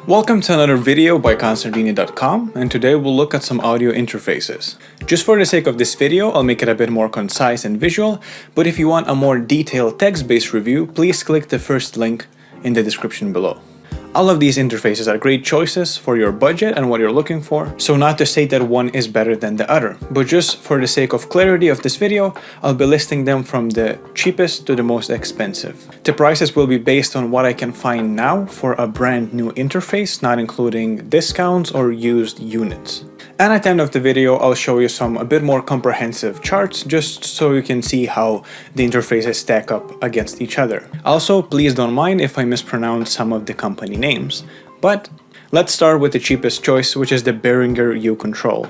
Welcome to another video by Consordini.com, and today we'll look at some audio interfaces. Just for the sake of this video, I'll make it a bit more concise and visual, but if you want a more detailed text-based review, please click the first link in the description below. All of these interfaces are great choices for your budget and what you're looking for, so not to say that one is better than the other, but just for the sake of clarity of this video, I'll be listing them from the cheapest to the most expensive. The prices will be based on what I can find now for a brand new interface, not including discounts or used units. And at the end of the video, I'll show you some a bit more comprehensive charts just so you can see how the interfaces stack up against each other. Also, please don't mind if I mispronounce some of the company names. But let's start with the cheapest choice, which is the Behringer U-Control.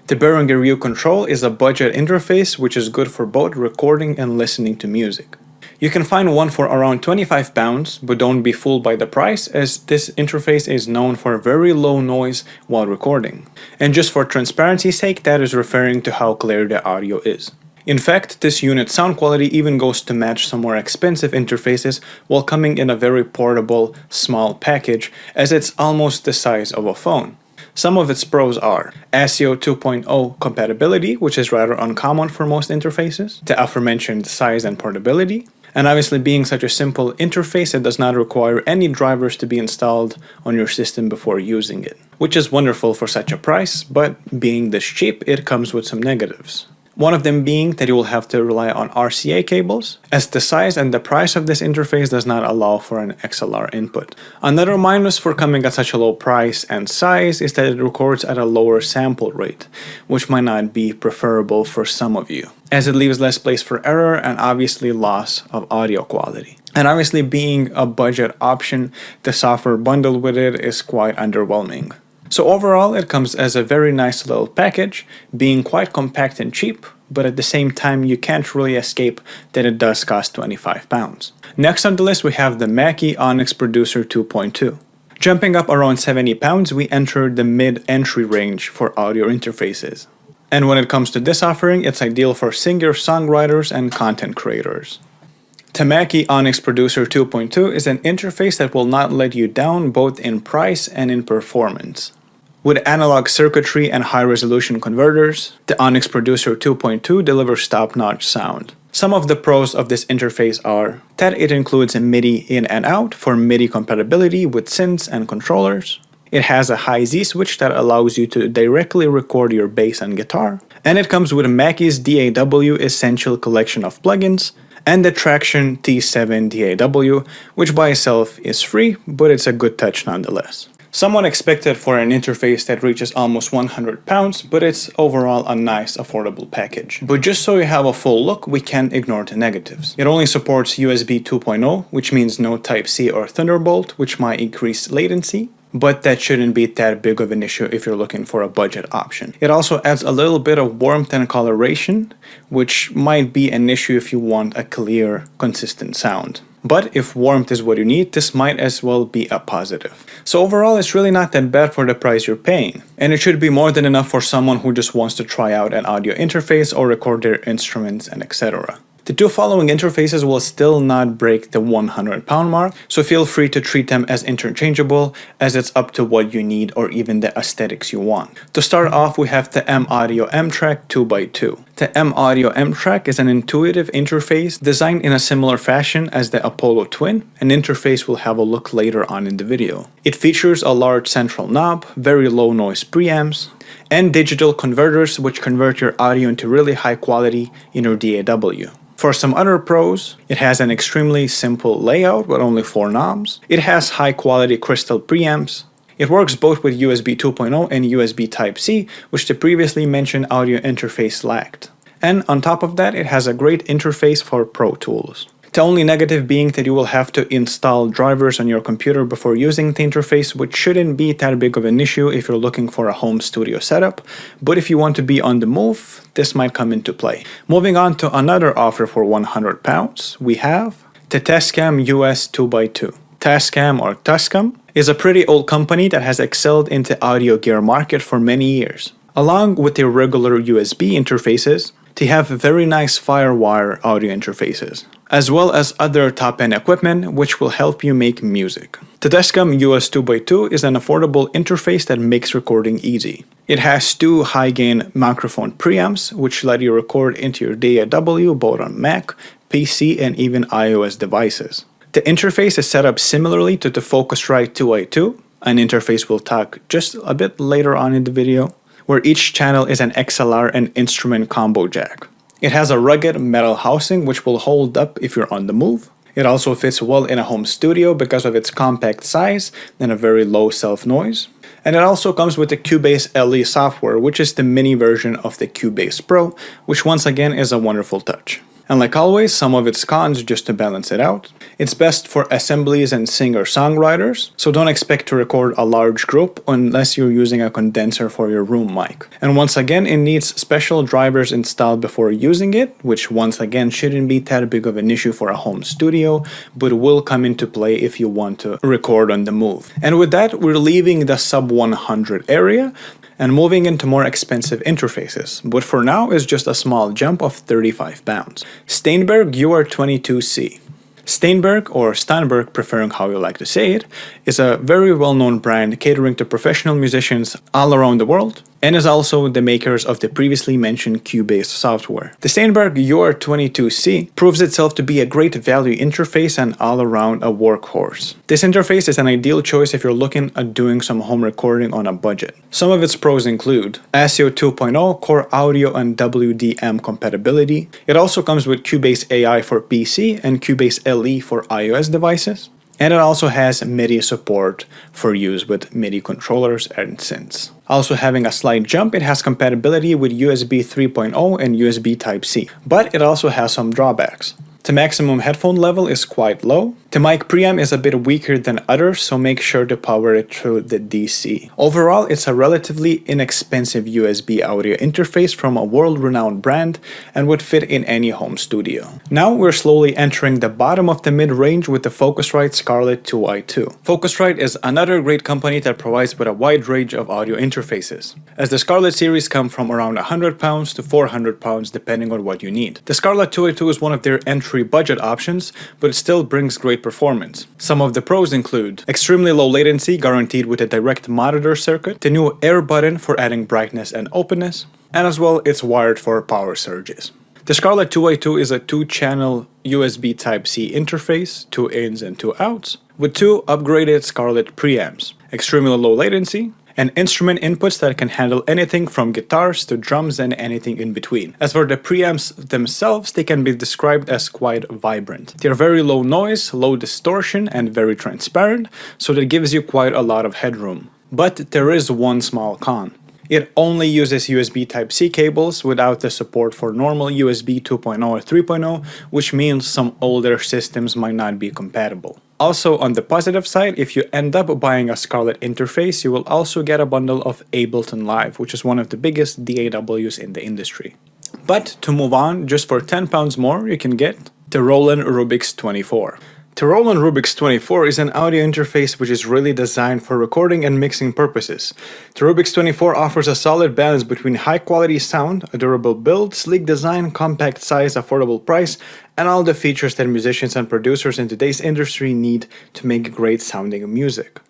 The Behringer U-Control is a budget interface which is good for both recording and listening to music. You can find one for around £25, but don't be fooled by the price, as this interface is known for very low noise while recording. And just for transparency's sake, that is referring to how clear the audio is. In fact, this unit's sound quality even goes to match some more expensive interfaces while coming in a very portable, small package, as it's almost the size of a phone. Some of its pros are ASIO 2.0 compatibility, which is rather uncommon for most interfaces, the aforementioned size and portability, and obviously being such a simple interface, it does not require any drivers to be installed on your system before using it, which is wonderful for such a price, but being this cheap, it comes with some negatives. One of them being that you will have to rely on RCA cables, as the size and the price of this interface does not allow for an XLR input. Another minus for coming at such a low price and size is that it records at a lower sample rate, which might not be preferable for some of you, as it leaves less place for error and obviously loss of audio quality. And obviously being a budget option, the software bundled with it is quite underwhelming. So overall, it comes as a very nice little package, being quite compact and cheap, but at the same time you can't really escape that it does cost £25. Next on the list we have the Mackie Onyx Producer 2.2. Jumping up around £70, we enter the mid-entry range for audio interfaces. And when it comes to this offering, it's ideal for singer-songwriters and content creators. The Mackie Onyx Producer 2.2 is an interface that will not let you down both in price and in performance. With analog circuitry and high-resolution converters, the Onyx Producer 2.2 delivers top-notch sound. Some of the pros of this interface are that it includes a MIDI in and out for MIDI compatibility with synths and controllers. It has a high Z switch that allows you to directly record your bass and guitar. And it comes with Mackie's DAW Essential collection of plugins, and the Traction T7 DAW, which by itself is free, but it's a good touch nonetheless. Somewhat expected for an interface that reaches almost £100, but it's overall a nice affordable package. But just so you have a full look, we can't ignore the negatives. It only supports USB 2.0, which means no Type-C or Thunderbolt, which might increase latency. But that shouldn't be that big of an issue if you're looking for a budget option. It also adds a little bit of warmth and coloration, which might be an issue if you want a clear, consistent sound. But if warmth is what you need, this might as well be a positive. So overall, it's really not that bad for the price you're paying. And it should be more than enough for someone who just wants to try out an audio interface or record their instruments and etc. The two following interfaces will still not break the £100 mark, so feel free to treat them as interchangeable, as it's up to what you need or even the aesthetics you want. To start off, we have the M-Audio M-Track 2x2. The M-Audio M-Track is an intuitive interface designed in a similar fashion as the Apollo Twin. An interface we'll have a look later on in the video. It features a large central knob, very low noise preamps, and digital converters which convert your audio into really high quality in your DAW. For some other pros, it has an extremely simple layout with only 4 knobs. It has high quality crystal preamps. It works both with USB 2.0 and USB Type-C, which the previously mentioned audio interface lacked. And on top of that, it has a great interface for Pro Tools. The only negative being that you will have to install drivers on your computer before using the interface, which shouldn't be that big of an issue if you're looking for a home studio setup, but if you want to be on the move, this might come into play. Moving on to another offer for £100, we have the Tascam US-2x2. Tascam or Tascam is a pretty old company that has excelled in the audio gear market for many years. Along with their regular USB interfaces, they have very nice FireWire audio interfaces, as well as other top-end equipment which will help you make music. The Tascam US-2x2 is an affordable interface that makes recording easy. It has two high-gain microphone preamps, which let you record into your DAW both on Mac, PC, and even iOS devices. The interface is set up similarly to the Focusrite 2x2, an interface we'll talk just a bit later on in the video, where each channel is an XLR and instrument combo jack. It has a rugged metal housing which will hold up if you're on the move. It also fits well in a home studio because of its compact size and a very low self-noise. And it also comes with the Cubase LE software, which is the mini version of the Cubase Pro, which once again is a wonderful touch. And like always, some of its cons just to balance it out. It's best for assemblies and singer-songwriters, so don't expect to record a large group unless you're using a condenser for your room mic. And once again, it needs special drivers installed before using it, which once again shouldn't be that big of an issue for a home studio, but will come into play if you want to record on the move. And with that, we're leaving the sub 100 area and moving into more expensive interfaces, but for now is just a small jump of £35. Steinberg UR22C. Steinberg, or Steinberg preferring how you like to say it, is a very well-known brand catering to professional musicians all around the world, and is also the makers of the previously mentioned Cubase software. The Steinberg UR22C proves itself to be a great value interface and all-around a workhorse. This interface is an ideal choice if you're looking at doing some home recording on a budget. Some of its pros include ASIO 2.0 core audio and WDM compatibility. It also comes with Cubase AI for PC and Cubase LE for iOS devices. And it also has MIDI support for use with MIDI controllers and synths. Also having a slight jump, it has compatibility with USB 3.0 and USB Type-C, but it also has some drawbacks. The maximum headphone level is quite low. The mic preamp is a bit weaker than others, so make sure to power it through the DC. Overall, it's a relatively inexpensive USB audio interface from a world-renowned brand and would fit in any home studio. Now we're slowly entering the bottom of the mid-range with the Focusrite Scarlet 2x2. Focusrite is another great company that provides with a wide range of audio interfaces, as the Scarlet series come from around £100 to £400 depending on what you need. The Scarlet 2x2 is one of their entry budget options, but it still brings great performance. Some of the pros include extremely low latency guaranteed with a direct monitor circuit, the new air button for adding brightness and openness, and as well it's wired for power surges. The Scarlet 2x2 is a 2-channel USB Type-C interface, 2 ins and 2 outs, with 2 upgraded Scarlet preamps, extremely low latency, and instrument inputs that can handle anything from guitars to drums and anything in between. As for the preamps themselves, they can be described as quite vibrant. They're very low noise, low distortion, and very transparent, so that gives you quite a lot of headroom. But there is one small con. It only uses USB Type-C cables without the support for normal USB 2.0 or 3.0, which means some older systems might not be compatible. Also, on the positive side, if you end up buying a Scarlet interface, you will also get a bundle of Ableton Live, which is one of the biggest DAWs in the industry. But to move on, just for £10 more, you can get the Rolnand Rubix24. The Rolnand Rubix24 is an audio interface which is really designed for recording and mixing purposes. The Rubix24 offers a solid balance between high-quality sound, a durable build, sleek design, compact size, affordable price, and all the features that musicians and producers in today's industry need to make great sounding music.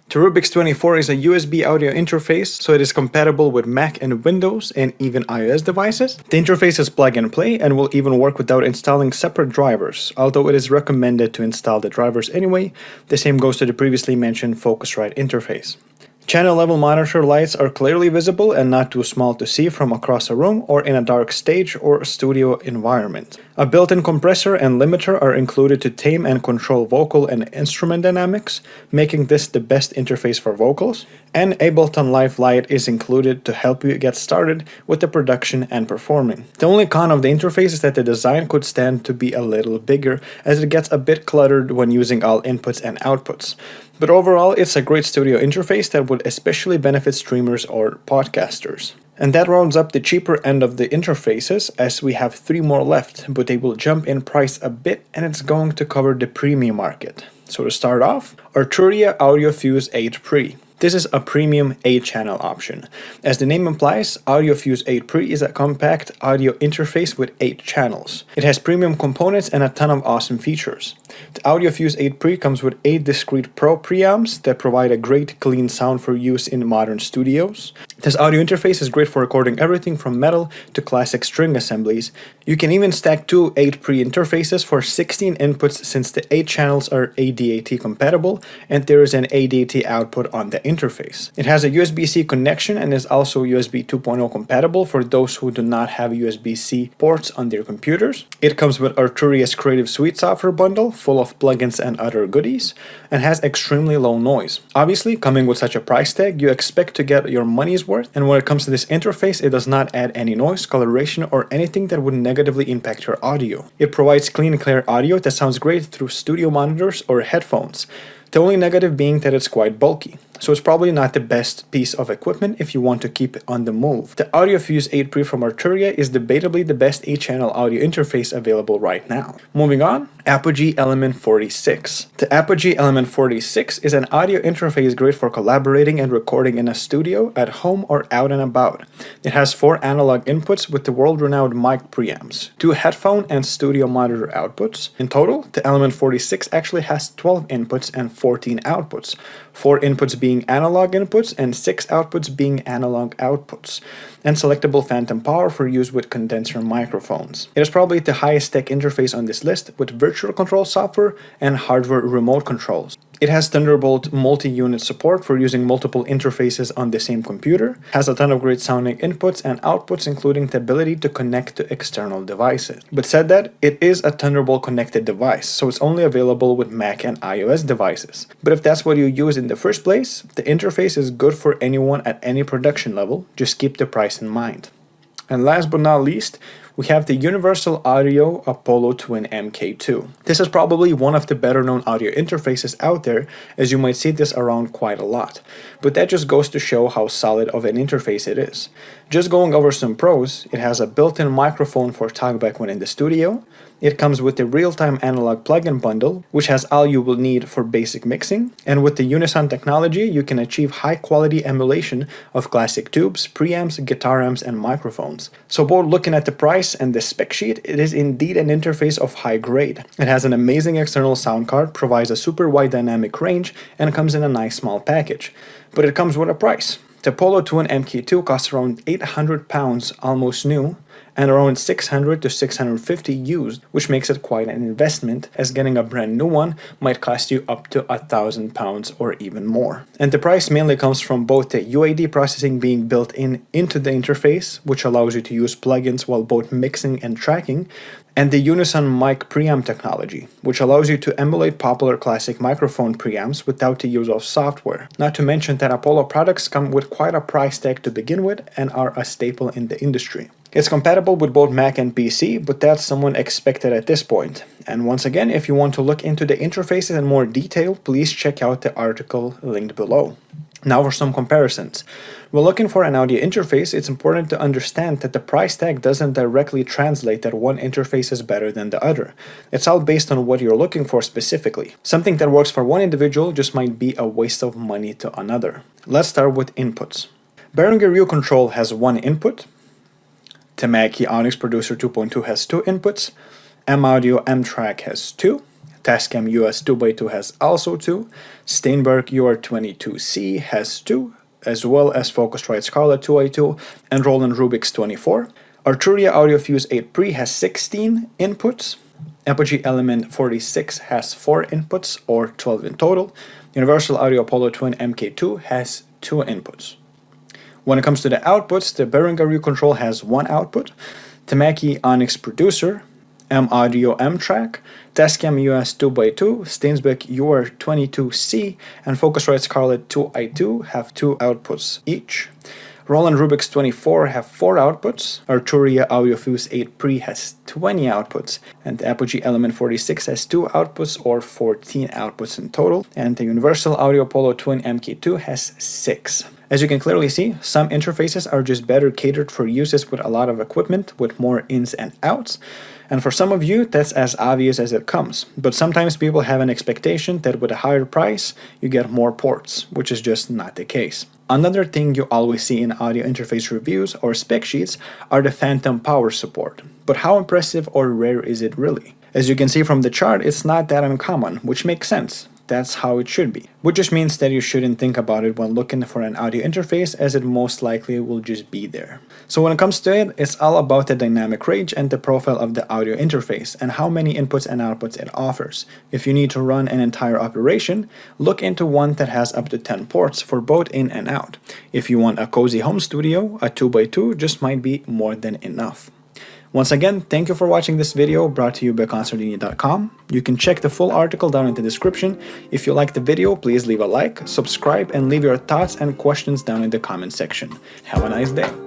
The Rubix24 is a USB audio interface, so it is compatible with Mac and Windows and even iOS devices. The interface is plug and play and will even work without installing separate drivers, although it is recommended to install the drivers anyway. The same goes to the previously mentioned Focusrite interface. Channel level monitor lights are clearly visible and not too small to see from across a room or in a dark stage or studio environment. A built-in compressor and limiter are included to tame and control vocal and instrument dynamics, making this the best interface for vocals. And Ableton Live Lite is included to help you get started with the production and performing. The only con of the interface is that the design could stand to be a little bigger, as it gets a bit cluttered when using all inputs and outputs. But overall, it's a great studio interface that would especially benefit streamers or podcasters. And that rounds up the cheaper end of the interfaces, as we have 3 more left, but they will jump in price a bit and it's going to cover the premium market. So to start off, Arturia Audiofuse 8 Pre. This is a premium 8-channel option. As the name implies, Audiofuse 8 Pre is a compact audio interface with 8 channels. It has premium components and a ton of awesome features. The Audiofuse 8 Pre comes with 8 discrete Pro preamps that provide a great clean sound for use in modern studios. This audio interface is great for recording everything from metal to classic string assemblies. You can even stack 2 8 Pre interfaces for 16 inputs since the 8 channels are ADAT compatible and there is an ADAT output on the interface. It has a USB-C connection and is also USB 2.0 compatible for those who do not have USB-C ports on their computers. It comes with Arturia's Creative Suite software bundle full of plugins and other goodies and has extremely low noise. Obviously, coming with such a price tag, you expect to get your money's worth, and when it comes to this interface, it does not add any noise, coloration, or anything that would negatively impact your audio. It provides clean, clear audio that sounds great through studio monitors or headphones. The only negative being that it's quite bulky, so it's probably not the best piece of equipment if you want to keep it on the move. The Audiofuse 8 Pre from Arturia is debatably the best 8-channel audio interface available right now. Moving on, Apogee Element 46. The Apogee Element 46 is an audio interface great for collaborating and recording in a studio, at home, or out and about. It has 4 analog inputs with the world-renowned mic preamps, 2 headphone and studio monitor outputs. In total, the Element 46 actually has 12 inputs and 14 outputs, 4 inputs being analog inputs and 6 outputs being analog outputs, and selectable phantom power for use with condenser microphones. It is probably the highest tech interface on this list with virtual control software and hardware remote controls. It has Thunderbolt multi-unit support for using multiple interfaces on the same computer, has a ton of great sounding inputs and outputs including the ability to connect to external devices. But said that, it is a Thunderbolt connected device, so it's only available with Mac and iOS devices. But if that's what you use in the first place, the interface is good for anyone at any production level, just keep the price in mind. And last but not least, we have the Universal Audio Apollo Twin MK2. This is probably one of the better known audio interfaces out there, as you might see this around quite a lot. But that just goes to show how solid of an interface it is. Just going over some pros, it has a built-in microphone for talkback when in the studio. It comes with the real-time analog plugin bundle, which has all you will need for basic mixing, and with the Unison technology, you can achieve high-quality emulation of classic tubes, preamps, guitar amps, and microphones. So both looking at the price and the spec sheet, it is indeed an interface of high grade. It has an amazing external sound card, provides a super wide dynamic range, and comes in a nice small package. But it comes with a price. The Apollo Twin MK2 costs around £800 almost new, and around $600 to $650 used, which makes it quite an investment, as getting a brand new one might cost you up to £1,000 or even more. And the price mainly comes from both the UAD processing being built into the interface, which allows you to use plugins while both mixing and tracking, and the Unison mic preamp technology, which allows you to emulate popular classic microphone preamps without the use of software. Not to mention that Apollo products come with quite a price tag to begin with and are a staple in the industry. It's compatible with both Mac and PC, but that's somewhat expected at this point. And once again, if you want to look into the interfaces in more detail, please check out the article linked below. Now for some comparisons. When looking for an audio interface, it's important to understand that the price tag doesn't directly translate that one interface is better than the other. It's all based on what you're looking for specifically. Something that works for one individual just might be a waste of money to another. Let's start with inputs. Behringer U Control has 1 input. The Mackie Onyx Producer 2.2 has 2 inputs. M-Audio M-Track has 2. Tascam US-2x2 has also 2. Steinberg UR22C has 2, as well as Focusrite Scarlet 2x2 and Rolnand Rubix24. Arturia Audiofuse 8 Pre has 16 inputs. Apogee Element 46 has 4 inputs, or 12 in total. Universal Audio Apollo Twin MK2 has 2 inputs. When it comes to the outputs, the Behringer U Control has 1 output, the Mackie Onyx Producer, M-Audio M-Track, Tascam US-2x2, Steinberg UR22C, and Focusrite Scarlet 2x2 have 2 outputs each. Rolnand Rubix24 have 4 outputs, Arturia Audiofuse 8 Pre has 20 outputs, and the Apogee Element 46 has 2 outputs, or 14 outputs in total, and the Universal Audio Apollo Twin MK2 has 6. As you can clearly see, some interfaces are just better catered for uses with a lot of equipment with more ins and outs, and for some of you that's as obvious as it comes, but sometimes people have an expectation that with a higher price you get more ports, which is just not the case. Another thing you always see in audio interface reviews or spec sheets are the phantom power support, but how impressive or rare is it really? As you can see from the chart, it's not that uncommon, which makes sense. That's how it should be. Which just means that you shouldn't think about it when looking for an audio interface, as it most likely will just be there. So when it comes to it, it's all about the dynamic range and the profile of the audio interface and how many inputs and outputs it offers. If you need to run an entire operation, look into one that has up to 10 ports for both in and out. If you want a cozy home studio, a 2x2 just might be more than enough. Once again, thank you for watching this video brought to you by Consordini.com. You can check the full article down in the description. If you liked the video, please leave a like, subscribe, and leave your thoughts and questions down in the comment section. Have a nice day.